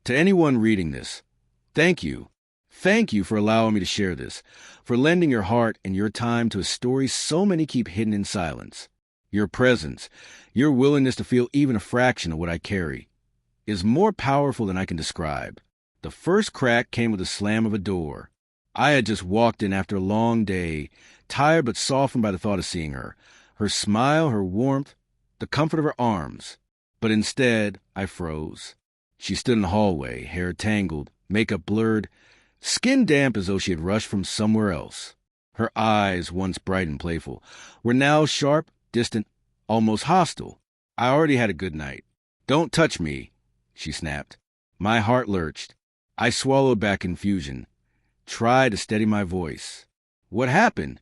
To anyone reading this, thank you. Thank you for allowing me to share this, for lending your heart and your time to a story so many keep hidden in silence. Your presence, your willingness to feel even a fraction of what I carry, is more powerful than I can describe. The first crack came with the slam of a door. I had just walked in after a long day, tired but softened by the thought of seeing her, her smile, her warmth, the comfort of her arms. But instead, I froze. She stood in the hallway, hair tangled, makeup blurred, skin damp as though she had rushed from somewhere else. Her eyes, once bright and playful, were now sharp, distant, almost hostile. I already had a good night. "Don't touch me," she snapped. My heart lurched. I swallowed back confusion, tried to steady my voice. "What happened?"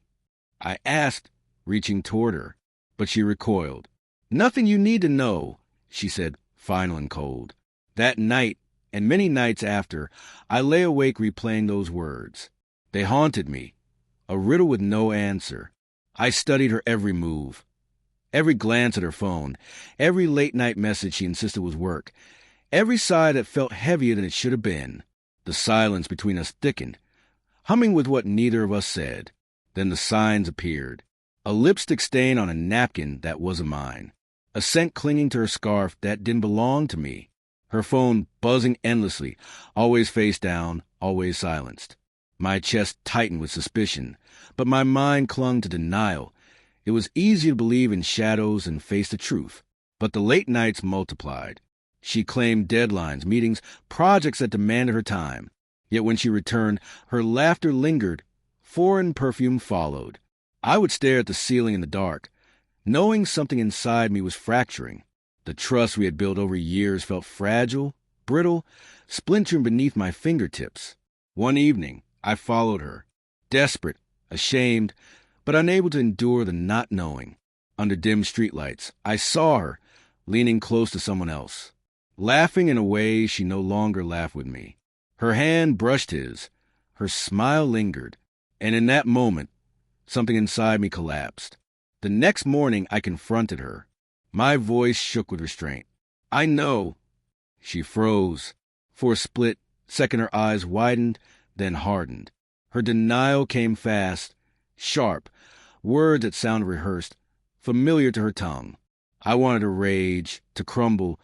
I asked, reaching toward her, but she recoiled. "Nothing you need to know," she said, final and cold. That night, and many nights after, I lay awake replaying those words. They haunted me, a riddle with no answer. I studied her every move, every glance at her phone, every late-night message she insisted was work, every sigh that felt heavier than it should have been. The silence between us thickened, humming with what neither of us said. Then the signs appeared. A lipstick stain on a napkin that wasn't mine. A scent clinging to her scarf that didn't belong to me. Her phone buzzing endlessly, always face down, always silenced. My chest tightened with suspicion, but my mind clung to denial. It was easy to believe in shadows and face the truth, but the late nights multiplied. She claimed deadlines, meetings, projects that demanded her time. Yet when she returned, her laughter lingered. Foreign perfume followed. I would stare at the ceiling in the dark, knowing something inside me was fracturing. The trust we had built over years felt fragile, brittle, splintering beneath my fingertips. One evening, I followed her, desperate, ashamed, but unable to endure the not knowing. Under dim streetlights, I saw her, leaning close to someone else, laughing in a way she no longer laughed with me. Her hand brushed his, her smile lingered, and in that moment, something inside me collapsed. The next morning, I confronted her. My voice shook with restraint. "I know." She froze. For a split second, her eyes widened, then hardened. Her denial came fast, sharp, words that sounded rehearsed, familiar to her tongue. I wanted to rage, to crumble,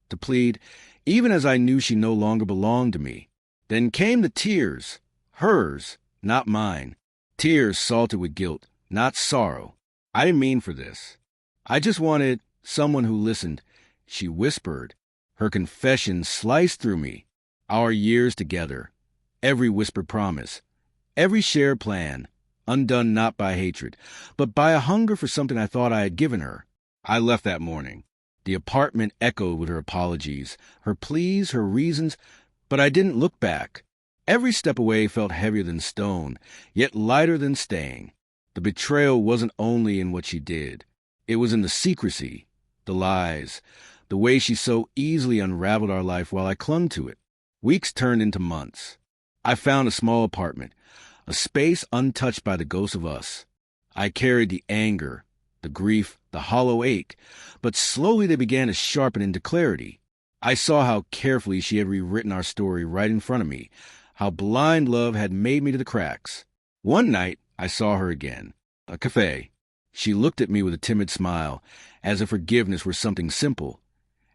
to plead, even as I knew she no longer belonged to me. Then came the tears, hers, not mine. Tears salted with guilt, not sorrow. I didn't mean for this. I just wanted someone who listened. She whispered. Her confession sliced through me. Our years together, every whispered promise, every shared plan, undone not by hatred, but by a hunger for something I thought I had given her. I left that morning. The apartment echoed with her apologies, her pleas, her reasons, but I didn't look back. Every step away felt heavier than stone, yet lighter than staying. The betrayal wasn't only in what she did. It was in the secrecy, the lies, the way she so easily unraveled our life while I clung to it. Weeks turned into months. I found a small apartment, a space untouched by the ghost of us. I carried the anger, the grief, the hollow ache, but slowly they began to sharpen into clarity. I saw how carefully she had rewritten our story right in front of me, how blind love had made me to the cracks. One night, I saw her again. A cafe. She looked at me with a timid smile, as if forgiveness were something simple,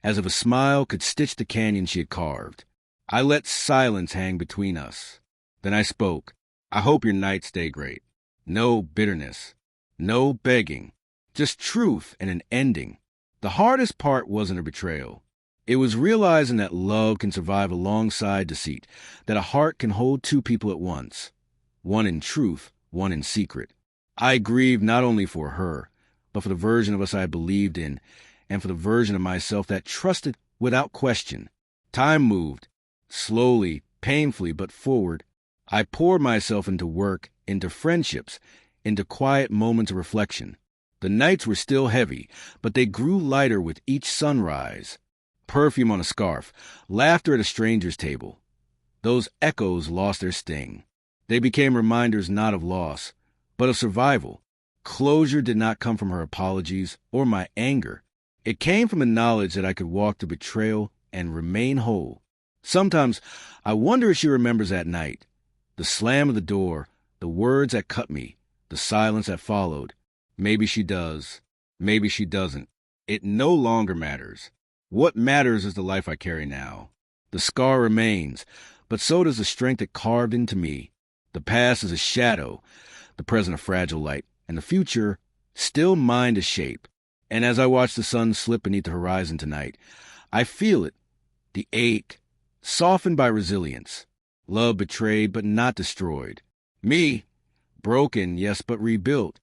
as if a smile could stitch the canyon she had carved. I let silence hang between us. Then I spoke. "I hope your nights stay great." No bitterness. No begging. Just truth and an ending. The hardest part wasn't a betrayal. It was realizing that love can survive alongside deceit, that a heart can hold two people at once, one in truth, one in secret. I grieved not only for her, but for the version of us I believed in, and for the version of myself that trusted without question. Time moved, slowly, painfully, but forward. I poured myself into work, into friendships, into quiet moments of reflection. The nights were still heavy, but they grew lighter with each sunrise. Perfume on a scarf, laughter at a stranger's table. Those echoes lost their sting. They became reminders not of loss, but of survival. Closure did not come from her apologies or my anger. It came from the knowledge that I could walk through betrayal and remain whole. Sometimes I wonder if she remembers that night. The slam of the door, the words that cut me, the silence that followed. Maybe she does. Maybe she doesn't. It no longer matters. What matters is the life I carry now. The scar remains, but so does the strength it carved into me. The past is a shadow, the present a fragile light, and the future still mine to shape. And as I watch the sun slip beneath the horizon tonight, I feel it, the ache, softened by resilience. Love betrayed but not destroyed. Me, broken, yes, but rebuilt.